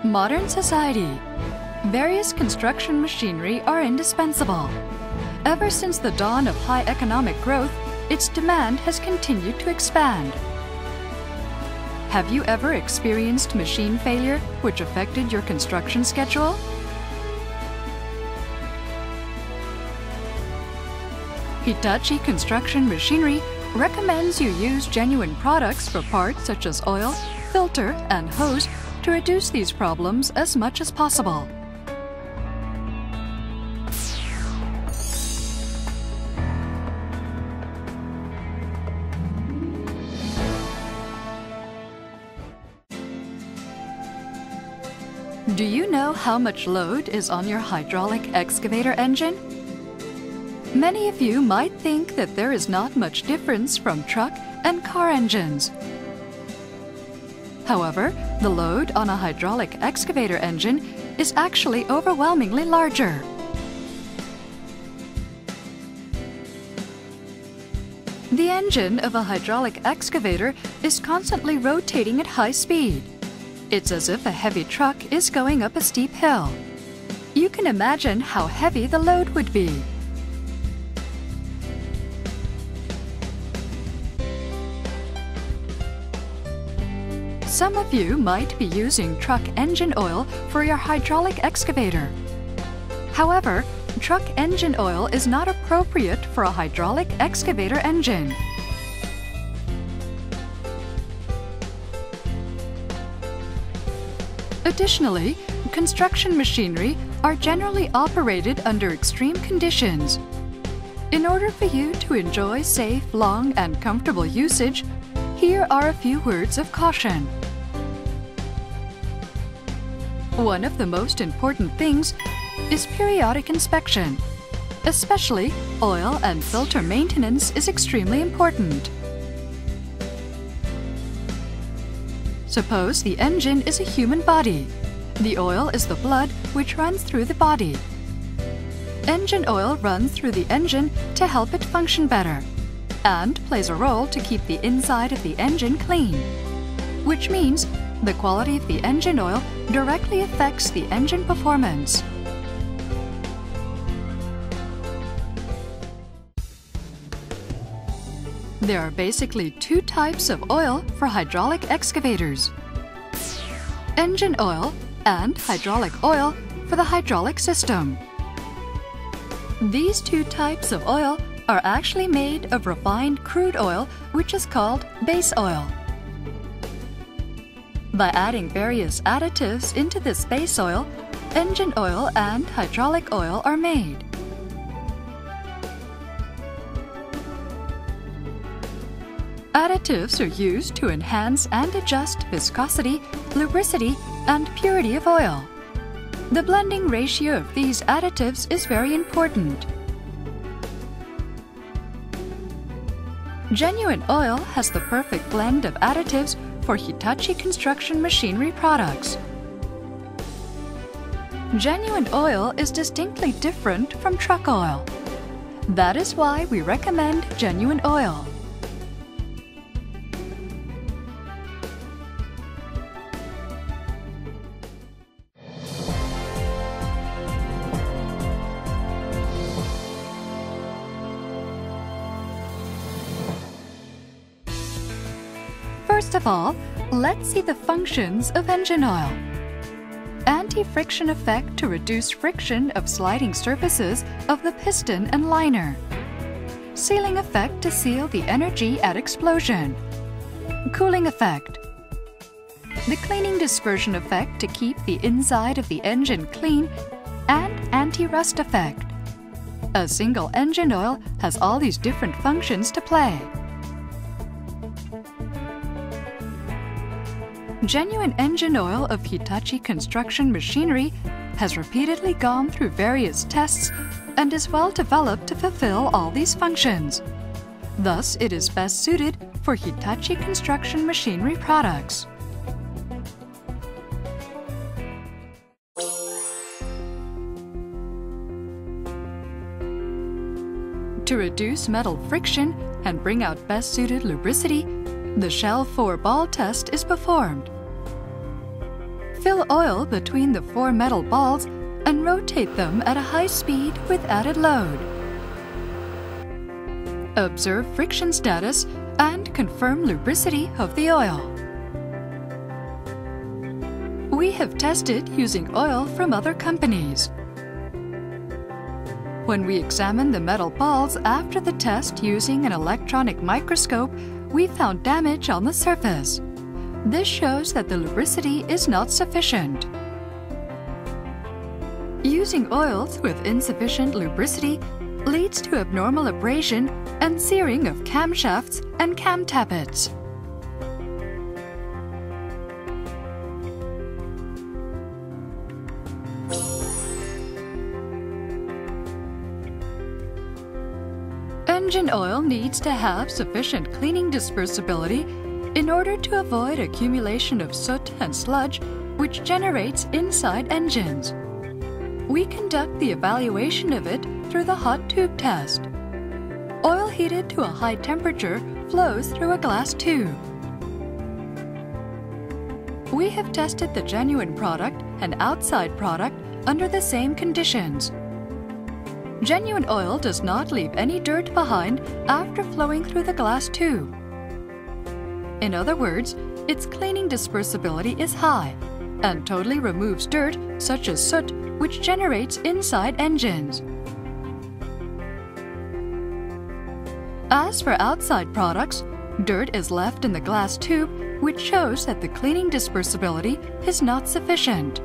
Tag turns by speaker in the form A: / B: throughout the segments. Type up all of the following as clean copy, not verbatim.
A: Modern society. Various construction machinery are indispensable. Ever since the dawn of high economic growth, its demand has continued to expand. Have you ever experienced machine failure which affected your construction schedule? Hitachi Construction Machinery recommends you use genuine products for parts such as oil, filter, and hose to reduce these problems as much as possible. Do you know how much load is on your hydraulic excavator engine? Many of you might think that there is not much difference from truck and car engines. However, the load on a hydraulic excavator engine is actually overwhelmingly larger. The engine of a hydraulic excavator is constantly rotating at high speed. It's as if a heavy truck is going up a steep hill. You can imagine how heavy the load would be. Some of you might be using truck engine oil for your hydraulic excavator. However, truck engine oil is not appropriate for a hydraulic excavator engine. Additionally, construction machinery are generally operated under extreme conditions. In order for you to enjoy safe, long, and comfortable usage, here are a few words of caution. One of the most important things is periodic inspection. Especially, oil and filter maintenance is extremely important. Suppose the engine is a human body. The oil is the blood which runs through the body. Engine oil runs through the engine to help it function better and plays a role to keep the inside of the engine clean, which means the quality of the engine oil directly affects the engine performance. There are basically two types of oil for hydraulic excavators: engine oil and hydraulic oil for the hydraulic system. These two types of oil are actually made of refined crude oil, which is called base oil. By adding various additives into this base oil, engine oil and hydraulic oil are made. Additives are used to enhance and adjust viscosity, lubricity, and purity of oil. The blending ratio of these additives is very important. Genuine oil has the perfect blend of additives for Hitachi construction machinery products. Genuine oil is distinctly different from truck oil. That is why we recommend genuine oil. First of all, let's see the functions of engine oil. Anti-friction effect to reduce friction of sliding surfaces of the piston and liner. Sealing effect to seal the energy at explosion. Cooling effect. The cleaning dispersion effect to keep the inside of the engine clean, and anti-rust effect. A single engine oil has all these different functions to play. Genuine engine oil of Hitachi construction machinery has repeatedly gone through various tests and is well developed to fulfill all these functions. Thus, it is best suited for Hitachi construction machinery products. To reduce metal friction and bring out best suited lubricity, the Shell 4 ball test is performed. Fill oil between the 4 metal balls and rotate them at a high speed with added load. Observe friction status and confirm lubricity of the oil. We have tested using oil from other companies. When we examined the metal balls after the test using an electronic microscope, we found damage on the surface. This shows that the lubricity is not sufficient. Using oils with insufficient lubricity leads to abnormal abrasion and searing of camshafts and cam tappets. Engine oil needs to have sufficient cleaning dispersibility in order to avoid accumulation of soot and sludge, which generates inside engines. We conduct the evaluation of it through the hot tube test. Oil heated to a high temperature flows through a glass tube. We have tested the genuine product and outside product under the same conditions. Genuine oil does not leave any dirt behind after flowing through the glass tube. In other words, its cleaning dispersibility is high and totally removes dirt such as soot, which generates inside engines. As for outside products, dirt is left in the glass tube, which shows that the cleaning dispersibility is not sufficient.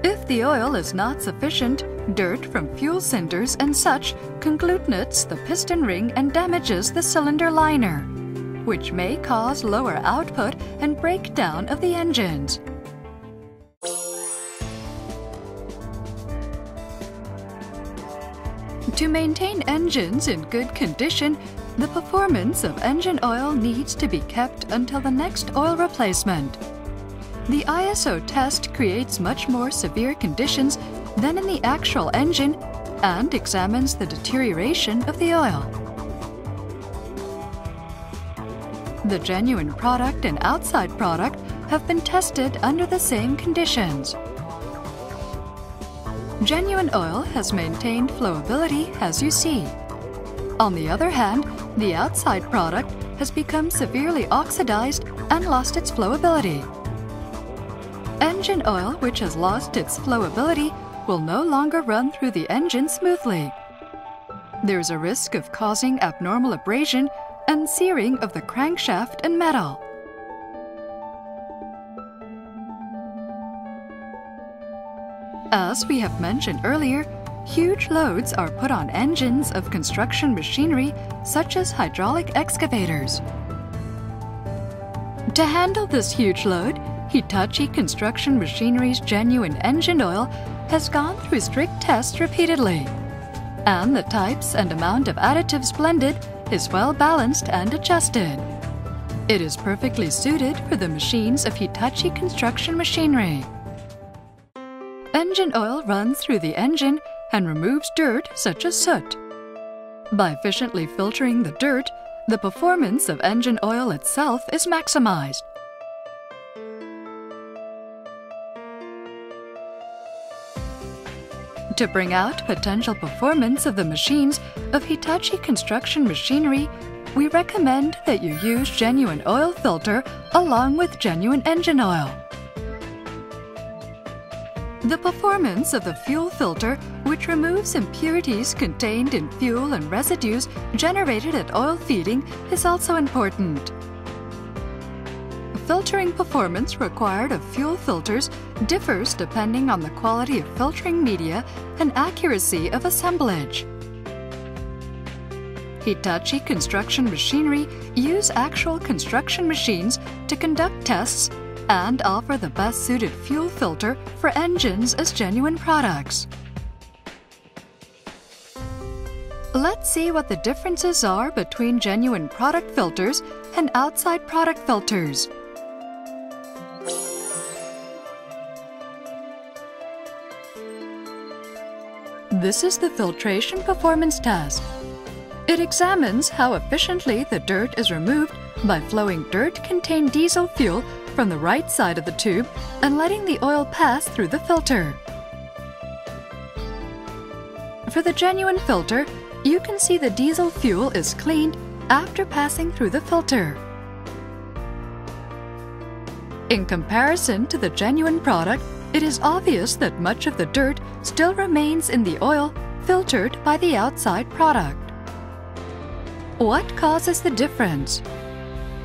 A: If the oil is not sufficient, dirt from fuel cinders and such conglutinates the piston ring and damages the cylinder liner, which may cause lower output and breakdown of the engines. To maintain engines in good condition, the performance of engine oil needs to be kept until the next oil replacement. The ISO test creates much more severe conditions than in the actual engine and examines the deterioration of the oil. The genuine product and outside product have been tested under the same conditions. Genuine oil has maintained flowability as you see. On the other hand, the outside product has become severely oxidized and lost its flowability. Engine oil which has lost its flowability will no longer run through the engine smoothly. There's a risk of causing abnormal abrasion and searing of the crankshaft and metal. As we have mentioned earlier, huge loads are put on engines of construction machinery such as hydraulic excavators. To handle this huge load, Hitachi construction machinery's genuine engine oil has gone through strict tests repeatedly, and the types and amount of additives blended is well balanced and adjusted. It is perfectly suited for the machines of Hitachi construction machinery. Engine oil runs through the engine and removes dirt such as soot. By efficiently filtering the dirt, the performance of engine oil itself is maximized. To bring out potential performance of the machines of Hitachi construction machinery, we recommend that you use genuine oil filter along with genuine engine oil. The performance of the fuel filter, which removes impurities contained in fuel and residues generated at oil feeding, is also important. Filtering performance required of fuel filters differs depending on the quality of filtering media and accuracy of assemblage. Hitachi construction machinery use actual construction machines to conduct tests and offer the best suited fuel filter for engines as genuine products. Let's see what the differences are between genuine product filters and outside product filters. This is the filtration performance test. It examines how efficiently the dirt is removed by flowing dirt-contained diesel fuel from the right side of the tube and letting the oil pass through the filter. For the genuine filter, you can see the diesel fuel is cleaned after passing through the filter. In comparison to the genuine product, it is obvious that much of the dirt still remains in the oil filtered by the outside product. What causes the difference?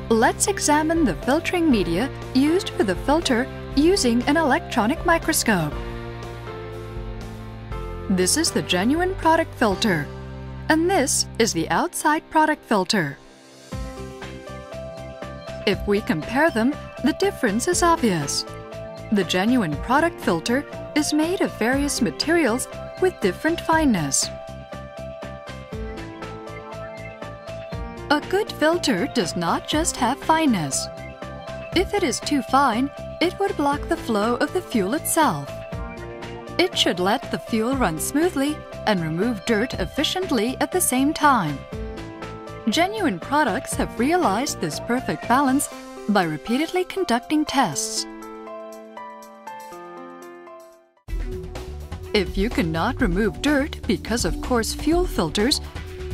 A: Let's examine the filtering media used for the filter using an electronic microscope. This is the genuine product filter, and this is the outside product filter. If we compare them, the difference is obvious. The genuine product filter is made of various materials with different fineness. A good filter does not just have fineness. If it is too fine, it would block the flow of the fuel itself. It should let the fuel run smoothly and remove dirt efficiently at the same time. Genuine products have realized this perfect balance by repeatedly conducting tests. If you cannot remove dirt because of coarse fuel filters,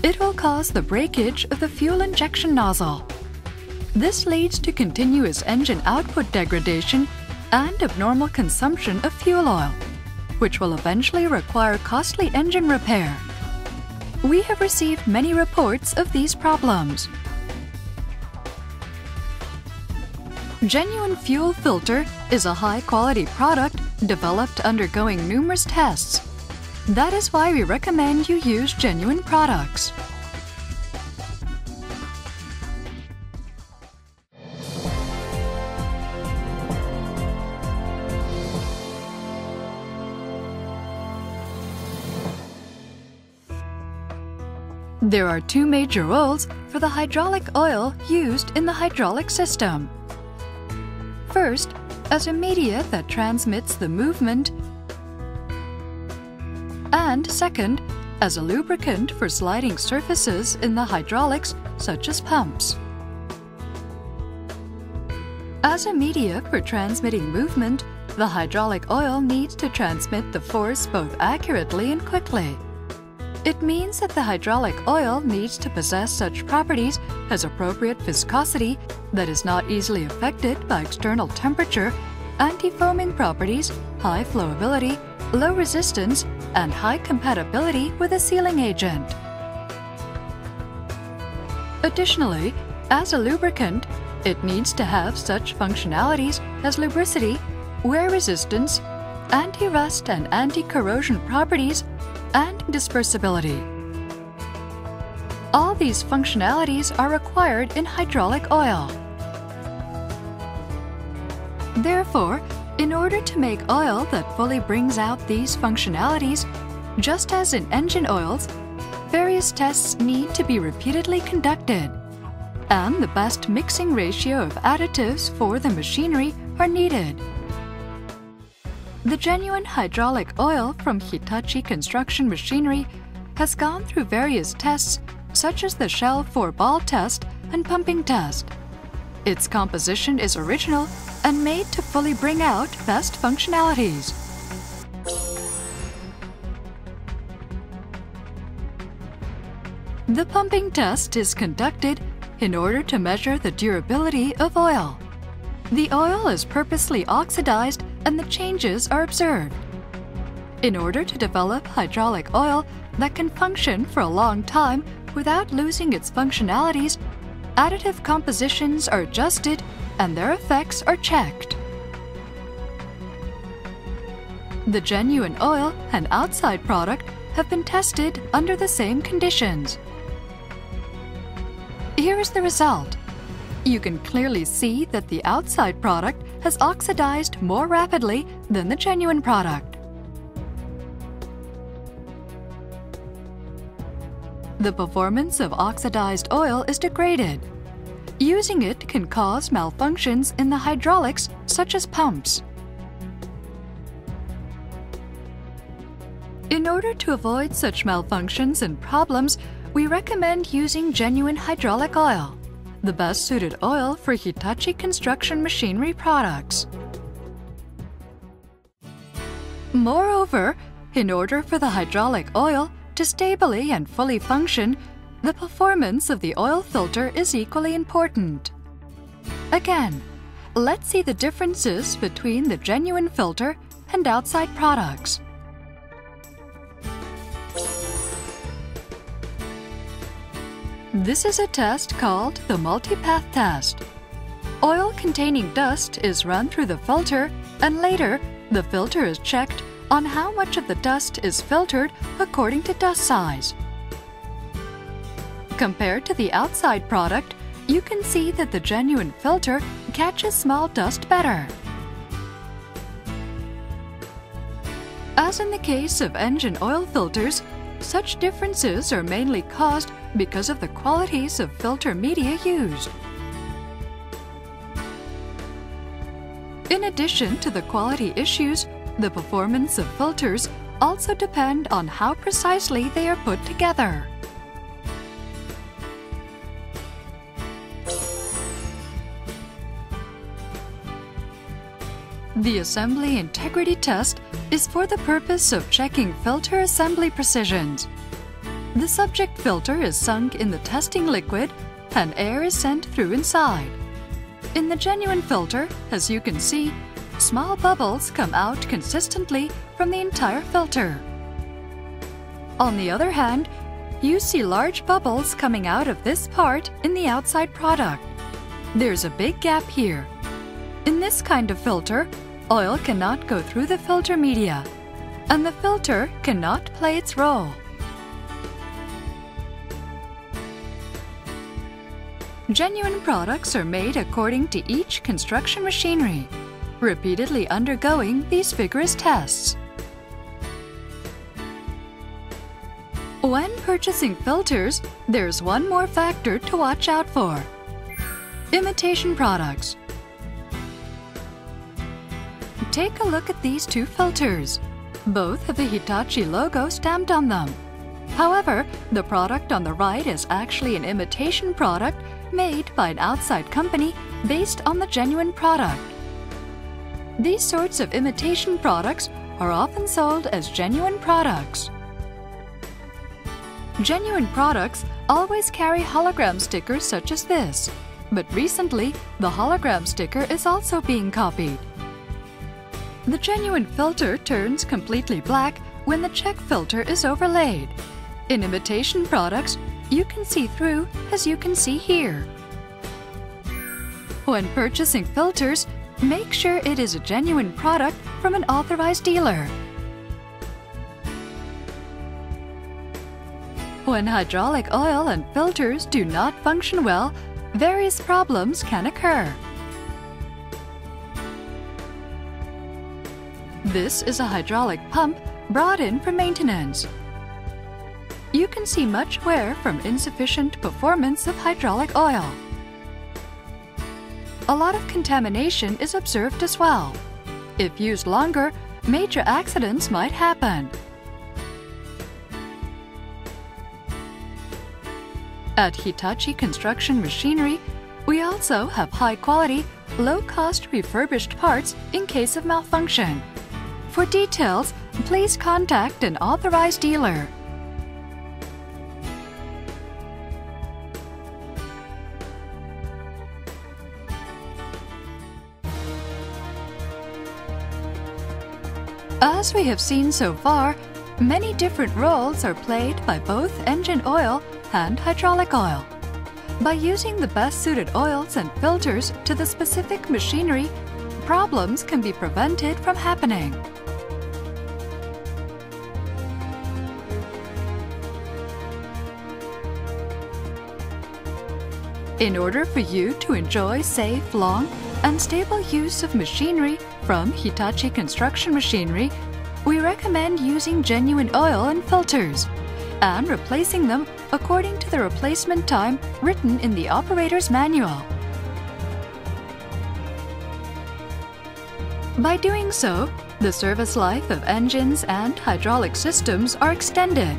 A: it will cause the breakage of the fuel injection nozzle. This leads to continuous engine output degradation and abnormal consumption of fuel oil, which will eventually require costly engine repair. We have received many reports of these problems. Genuine fuel filter is a high-quality product developed undergoing numerous tests. That is why we recommend you use genuine products. There are two major oils for the hydraulic oil used in the hydraulic system. First, as a media that transmits the movement, and second, as a lubricant for sliding surfaces in the hydraulics, such as pumps. As a media for transmitting movement, the hydraulic oil needs to transmit the force both accurately and quickly. It means that the hydraulic oil needs to possess such properties as appropriate viscosity that is not easily affected by external temperature, anti-foaming properties, high flowability, low resistance, and high compatibility with a sealing agent. Additionally, as a lubricant, it needs to have such functionalities as lubricity, wear resistance, anti-rust and anti-corrosion properties, and dispersibility. All these functionalities are required in hydraulic oil. Therefore, in order to make oil that fully brings out these functionalities, just as in engine oils, various tests need to be repeatedly conducted, and the best mixing ratio of additives for the machinery are needed. The genuine hydraulic oil from Hitachi construction machinery has gone through various tests such as the shell 4-ball test and pumping test. Its composition is original and made to fully bring out best functionalities. The pumping test is conducted in order to measure the durability of oil. The oil is purposely oxidized and the changes are observed. In order to develop hydraulic oil that can function for a long time without losing its functionalities, additive compositions are adjusted and their effects are checked. The genuine oil and outside product have been tested under the same conditions. Here is the result. You can clearly see that the outside product has oxidized more rapidly than the genuine product. The performance of oxidized oil is degraded. Using it can cause malfunctions in the hydraulics, such as pumps. In order to avoid such malfunctions and problems, we recommend using genuine hydraulic oil. the best suited oil for Hitachi construction machinery products. Moreover, in order for the hydraulic oil to stably and fully function, the performance of the oil filter is equally important. Again, let's see the differences between the genuine filter and outside products. This is a test called the multipath test. Oil containing dust is run through the filter, and later the filter is checked on how much of the dust is filtered according to dust size. Compared to the outside product, you can see that the genuine filter catches small dust better. As in the case of engine oil filters, such differences are mainly caused because of the qualities of filter media used. In addition to the quality issues, the performance of filters also depend on how precisely they are put together. The assembly integrity test is for the purpose of checking filter assembly precisions. The subject filter is sunk in the testing liquid and air is sent through inside. In the genuine filter, as you can see, small bubbles come out consistently from the entire filter. On the other hand, you see large bubbles coming out of this part in the outside product. There's a big gap here. In this kind of filter, oil cannot go through the filter media, and the filter cannot play its role. Genuine products are made according to each construction machinery, repeatedly undergoing these vigorous tests. When purchasing filters, there's one more factor to watch out for: imitation products. Take a look at these two filters. Both have the Hitachi logo stamped on them. However, the product on the right is actually an imitation product made by an outside company based on the genuine product. These sorts of imitation products are often sold as genuine products. Genuine products always carry hologram stickers such as this, but recently the hologram sticker is also being copied. The genuine filter turns completely black when the check filter is overlaid. In imitation products, you can see through, as you can see here. When purchasing filters, make sure it is a genuine product from an authorized dealer. When hydraulic oil and filters do not function well, various problems can occur. This is a hydraulic pump brought in for maintenance. You can see much wear from insufficient performance of hydraulic oil. A lot of contamination is observed as well. If used longer, major accidents might happen. At Hitachi Construction Machinery, we also have high-quality, low-cost refurbished parts in case of malfunction. For details, please contact an authorized dealer. As we have seen so far, many different roles are played by both engine oil and hydraulic oil. By using the best-suited oils and filters to the specific machinery, problems can be prevented from happening. In order for you to enjoy safe, long, and stable use of machinery from Hitachi Construction Machinery, we recommend using genuine oil and filters and replacing them according to the replacement time written in the operator's manual. By doing so, the service life of engines and hydraulic systems are extended,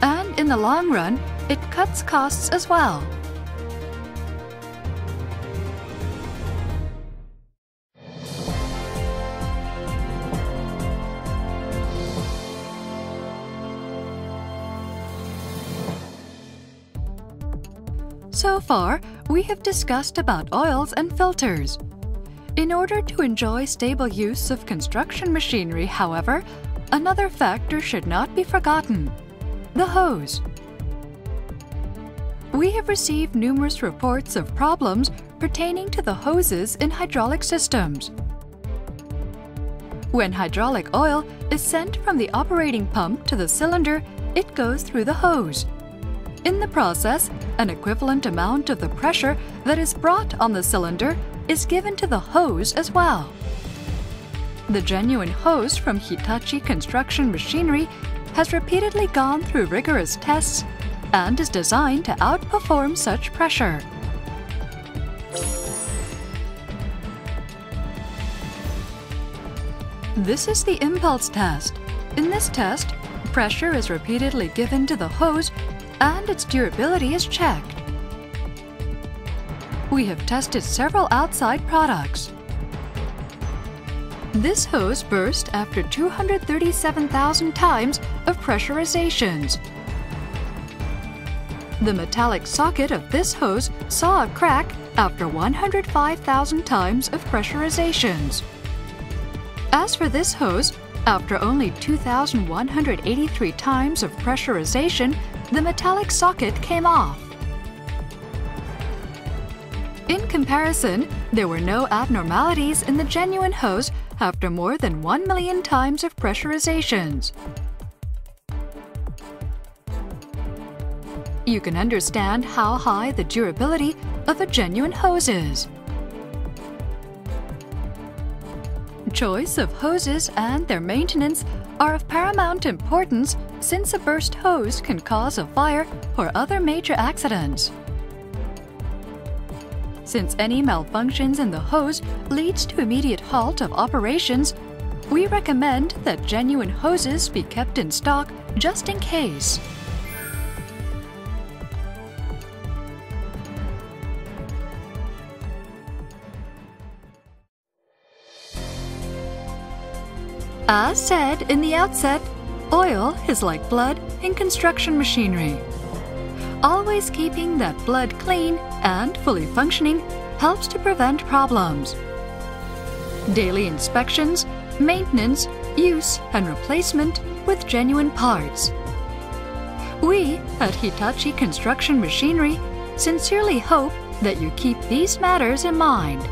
A: and in the long run, it cuts costs as well. So far, we have discussed about oils and filters. In order to enjoy stable use of construction machinery, however, another factor should not be forgotten: the hose. We have received numerous reports of problems pertaining to the hoses in hydraulic systems. When hydraulic oil is sent from the operating pump to the cylinder, it goes through the hose. In the process, an equivalent amount of the pressure that is brought on the cylinder is given to the hose as well. The genuine hose from Hitachi construction machinery has repeatedly gone through rigorous tests and is designed to outperform such pressure. This is the impulse test. In this test, pressure is repeatedly given to the hose and its durability is checked. We have tested several outside products. This hose burst after 237,000 times of pressurizations. The metallic socket of this hose saw a crack after 105,000 times of pressurizations. As for this hose, after only 2,183 times of pressurization, the metallic socket came off. In comparison, there were no abnormalities in the genuine hose after more than 1 million times of pressurizations. You can understand how high the durability of a genuine hose is. Choice of hoses and their maintenance are of paramount importance, since a burst hose can cause a fire or other major accidents. Since any malfunctions in the hose leads to immediate halt of operations, we recommend that genuine hoses be kept in stock just in case. As said in the outset, oil is like blood in construction machinery. Always keeping that blood clean and fully functioning helps to prevent problems. Daily inspections, maintenance, use, and replacement with genuine parts. We at Hitachi Construction Machinery sincerely hope that you keep these matters in mind.